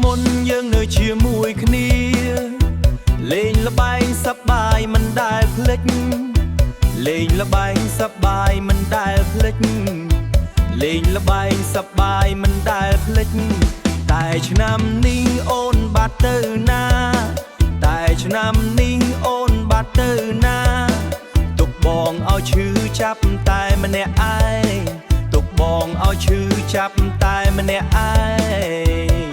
មុនយើងនៅជាមួយគ្នាលេងល្បែងសប្បាយមិនដែលភ្លេចលេងល្បែងសប្បាយមិនដែលភ្លេចលេងល្បែងសប្បាយមិនដែលភ្លេចតែឆ្នាំនេះអូនបាត់ទៅណាតែឆ្នាំនេះអូនបាត់ទៅណាទុកបងឲ្យឈឺចាប់តែម្នាក់ឯងទុកបងឲ្យឈឺចាប់តែម្នាក់ឯង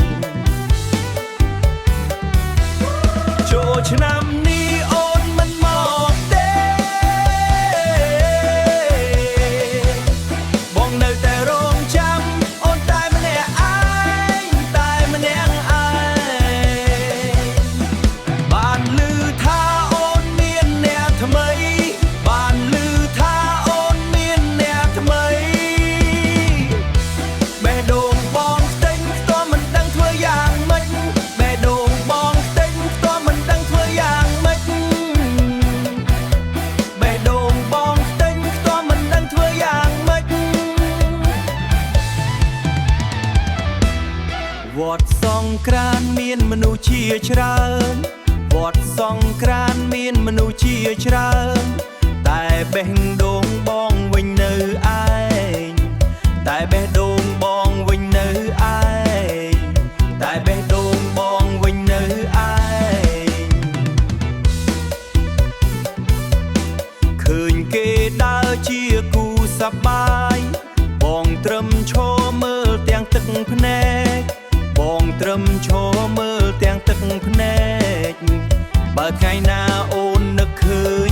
ចូលឆ្នាំនេះអូនមិនមកទេបងនៅតែរងចាំអូនតែម្នាក់ឯងតែម្នាក់ឯងបានឮថាអូនមានអ្នកថ្មីបានឮថាអូនមានអ្នកថ្មីបេះដូងបងស្ទិញស្ទមិនដឹងធ្វើយ៉ាងម៉េចបេះដូងបងស្ទិញស្ទមិនដឹងធ្វើយ៉ាងម៉េចបេះដូងបងស្ទិញស្ទមិនដឹងធ្វើយ៉ាងម៉េចវត្តសង្ក្រាន្តមានមនុស្សជាច្រើនវត្តសង្ក្រាន្តមានមនុស្សជាច្រើនតែបេះដូងបងវិញនៅឯងតែបេះដូងបងវិញនៅឯងតែបេះដូងបងវិញនៅឯងឃើញគេដើរជាគូសប្បាយបងត្រឹមឈរមើលទាំងទឹកភ្នែកបងត្រឹមឈរមើលទាំងទឹកភ្នែកបើថ្ងៃណាអូននឹកឃើញ